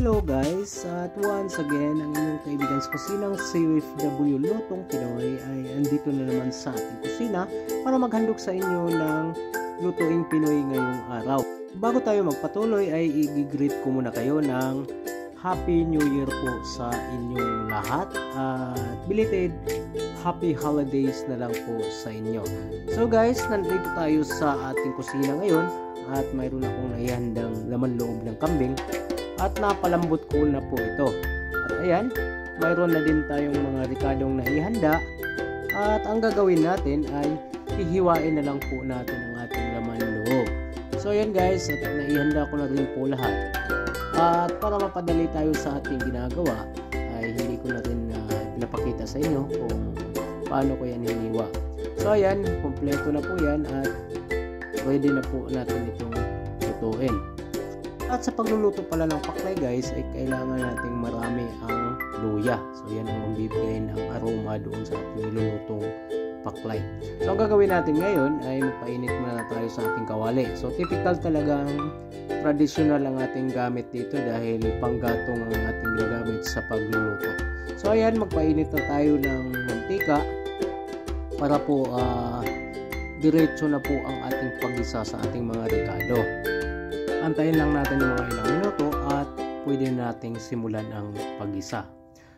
Hello guys, at once again, ang inyong kaibigan sa kusinang CFW Lutong Pinoy ay andito na naman sa ating kusina para maghandog sa inyo ng lutuing Pinoy ngayong araw. Bago tayo magpatuloy ay i-greet ko muna kayo ng Happy New Year po sa inyong lahat at belated Happy Holidays na lang po sa inyo. So guys, nandito tayo sa ating kusina ngayon at mayroon akong naihandang laman loob ng kambing at napalambot ko na po ito. At ayan, mayroon na din tayong mga ricadong naihanda at ang gagawin natin ay hihiwain na lang po natin ang ating laman loob. So ayan guys, at naihanda ko na rin po lahat. At para mapadali tayo sa ating ginagawa ay hindi ko na rin pinapakita sa inyo kung paano ko yan hiniwa. So ayan, kompleto na po yan at ready na po natin itong lutuin. At sa pagluluto pala ng paklay guys ay kailangan nating marami ang luya. So yan ang magbibigay ng aroma doon sa ating nilulutong paklay. So ang gagawin natin ngayon ay magpainit muna tayo sa ating kawali. So typical talagang traditional ang ating gamit dito dahil panggatong ang ating ginagamit sa pagluluto. So ayan, magpainit na tayo ng mantika para po diretso na po ang ating paggisa sa ating mga ricado. Antayin lang natin yung mga ilang minuto at pwede nating simulan ang paggisa.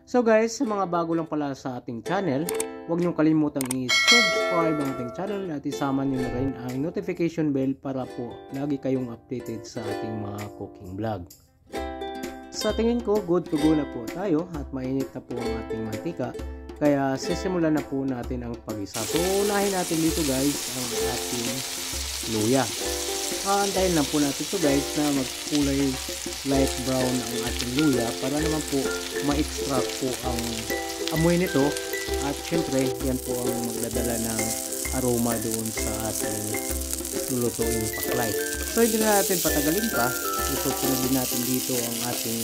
So guys, sa mga bago lang pala sa ating channel, huwag niyong kalimutang i-subscribe ang ating channel at isama niyo na rin ang notification bell para po lagi kayong updated sa ating mga cooking vlog. Sa tingin ko, good to go na po tayo at mainit na po ang ating mantika. Kaya sisimulan na po natin ang paggisa. So unahin natin dito guys ang ating luya. Antayin lang po natin ito guys na magkulay light brown ang ating luya para naman po ma-extract po ang amoy nito at syempre yan po ang magdadala ng aroma doon sa ating lulutuing paklay. So hindi na natin patagalin pa, itutunod din natin dito ang ating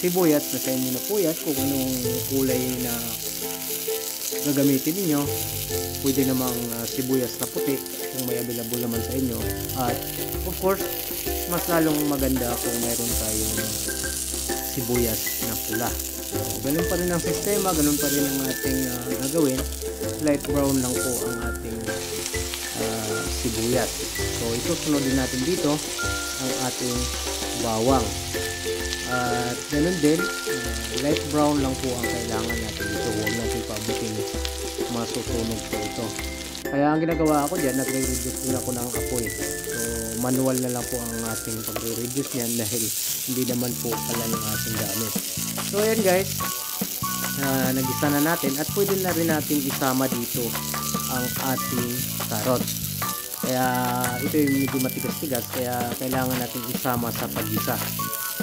sibuyat na sa inyo na po yan kung anong kulay na gagamitin niyo. Pwede namang sibuyas na puti kung may available naman sa inyo at of course mas lalong maganda kung mayroon tayong sibuyas na pula. So ganun pa rin ang sistema, ganun pa rin ang ating gagawin. Light brown lang po ang ating sibuyas. So itusunod din natin dito ang ating bawang at ganun din light brown lang po ang kailangan natin dito. Huwag natin paabutin masusunog po ito. Kaya ang ginagawa ko dyan, nagre-reduce din ako ng apoy. So manual na lang po ang ating pagre-reduce niyan dahil hindi naman po pala ng ating gamit. So ayan guys, nagisa na natin at pwede na rin natin isama dito ang ating carrots. Kaya ito yung medyo matigas-tigas kaya kailangan natin isama sa paggisa.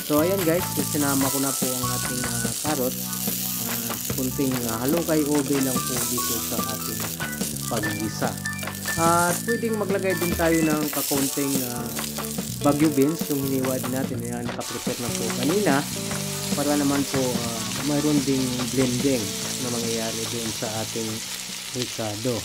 So ayan guys, sinama ko na po ang ating carrots. Kunting halukay ube lang po dito sa ating paggisa. At pwedeng maglagay din tayo ng kakunting Baguio beans, yung hiniwa din natin. Yan, nakaprepare na po kanina para naman po mayroon ding blending na mangyayari din sa ating ricado.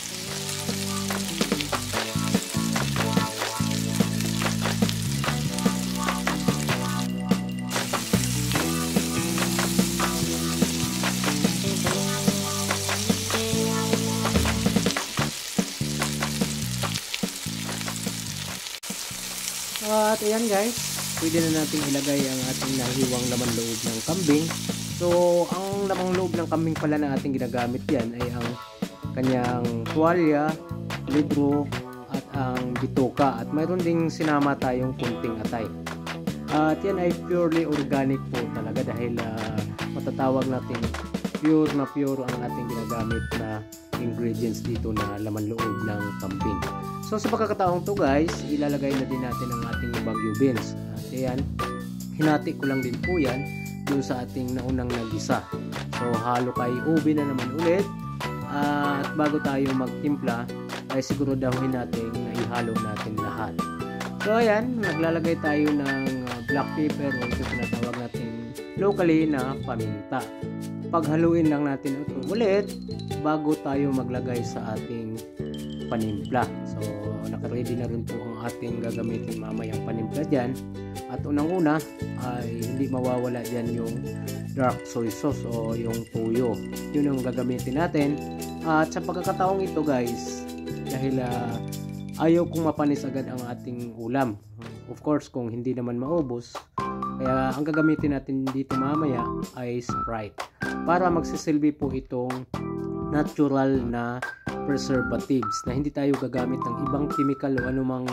At ayan guys, pwede na natin ilagay ang ating nahiwang laman loob ng kambing. So ang lamang loob ng kambing pala na ating ginagamit yan ay ang kanyang tuwalya, libro at ang bituka. At mayroon ding sinama tayong kunting atay. At yan ay purely organic po talaga dahil matatawag natin pure na pure ang ating ginagamit na ingredients dito na laman loob ng kambing. So sa pagkakataong to guys, ilalagay na din natin ang ating Baguio beans. At ayan, hinati ko lang din po yan dun sa ating naunang nagisa. So halo kay ube na naman ulit. At bago tayo magtimpla ay siguraduhin natin na ihalo natin lahat. So ayan, naglalagay tayo ng black pepper o ito tinatawag natin locally na paminta. Paghaluin lang natin ito ulit bago tayo maglagay sa ating panimpla. So naka-ready na rin po ang ating gagamitin mamayang panimpla dyan. At unang-una ay hindi mawawala dyan yung dark soy sauce o yung toyo. Yun ang gagamitin natin. At sa pagkakataong ito guys, dahil ayaw kong mapanis agad ang ating ulam. Of course, kung hindi naman maubos, kaya ang gagamitin natin dito mamaya ay Sprite. Para magsisilbi po itong natural na preservatives na hindi tayo gagamit ng ibang chemical o anumang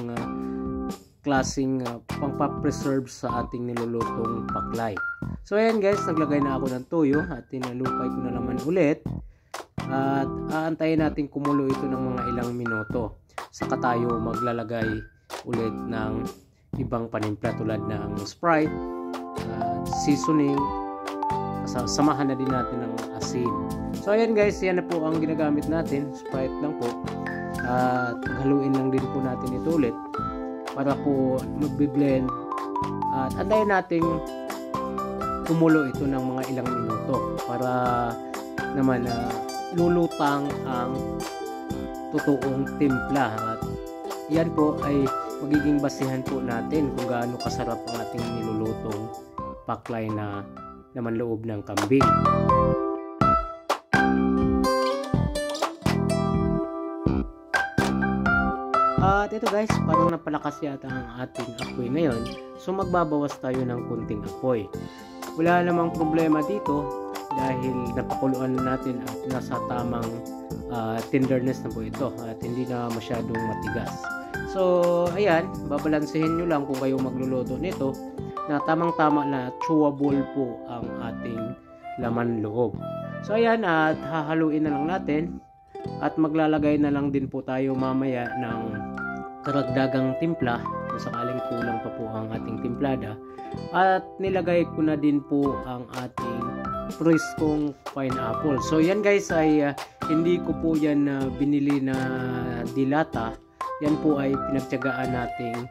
klaseng pangpapreserve sa ating nilulutong paklay. So ayan guys, naglagay na ako ng toyo at tinalupay ko na naman ulit at aantayin natin kumulo ito ng mga ilang minuto. Saka tayo maglalagay ulit ng ibang panimpla tulad ng Sprite, seasoning, samahan na din natin ng asin. So ayan guys, yan na po ang ginagamit natin, Sprite lang po. At haluin lang din po natin ito ulit para po magbi-blend at antayin natin kumulo ito ng mga ilang minuto para naman lulutang ang totoong timpla. At yan po ay magiging basihan po natin kung gaano kasarap ang ating nilulutong paklay na naman loob ng kambing. At ito guys, parang napalakas yata ang ating apoy ngayon. So magbabawas tayo ng kunting apoy. Wala namang problema dito dahil napakuluan natin at nasa tamang tenderness na po ito at hindi na masyadong matigas. So ayan, babalansehin nyo lang kung kayo magluluto nito na tamang-tama na chewable po ang ating laman loob. So ayan, at hahaluin na lang natin at maglalagay na lang din po tayo mamaya ng karagdagang timpla kung sakaling kulang pa po ang ating timplada. At nilagay ko na din po ang ating preskong pineapple. So yan guys ay hindi ko po yan binili na dilata. Yan po ay pinagtiyagaan nating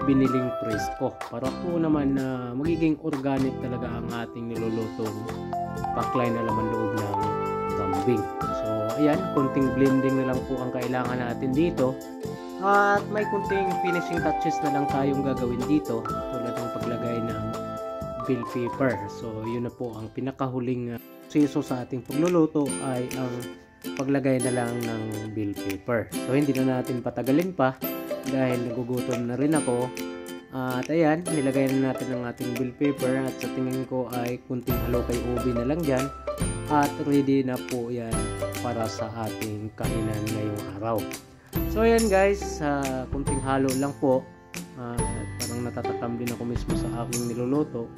biniling presko para po naman magiging organic talaga ang ating nilulutong paklay na laman loob ng kambing. So ayan, kunting blending na lang po ang kailangan natin dito. At may kunting finishing touches na lang tayong gagawin dito tulad ng paglagay ng bell pepper. So yun na po ang pinakahuling proseso sa ating pagluluto ay ang paglagay na lang ng bell pepper. So hindi na natin patagalin pa dahil nagugutom na rin ako. At ayan, nilagay na natin ang ating bell pepper at sa tingin ko ay kunting halokay ubi na lang dyan at ready na po yan para sa ating kainan ngayong araw. So ayan guys, kunting halo lang po at parang natatakam din ako mismo sa aking niluluto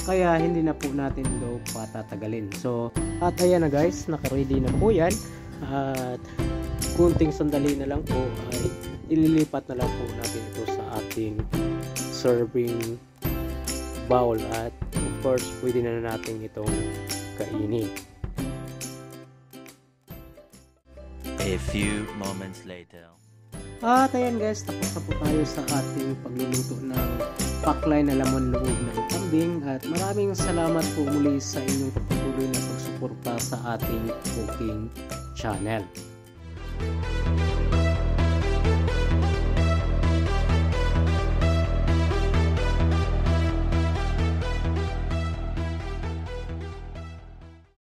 kaya hindi na po natin daw patatagalin. So at ayan na guys, naka-ready na po yan at kunting sandali na lang po ay ililipat na lang po natin ito sa ating serving bowl at of course pwede na natin itong kainin. A few moments later. At ayan guys, tapos na po tayo sa ating pagluluto ng paklay na laman loob ng kambing at maraming salamat po muli sa inyong pagpatuloy na pagsuporta sa ating cooking channel.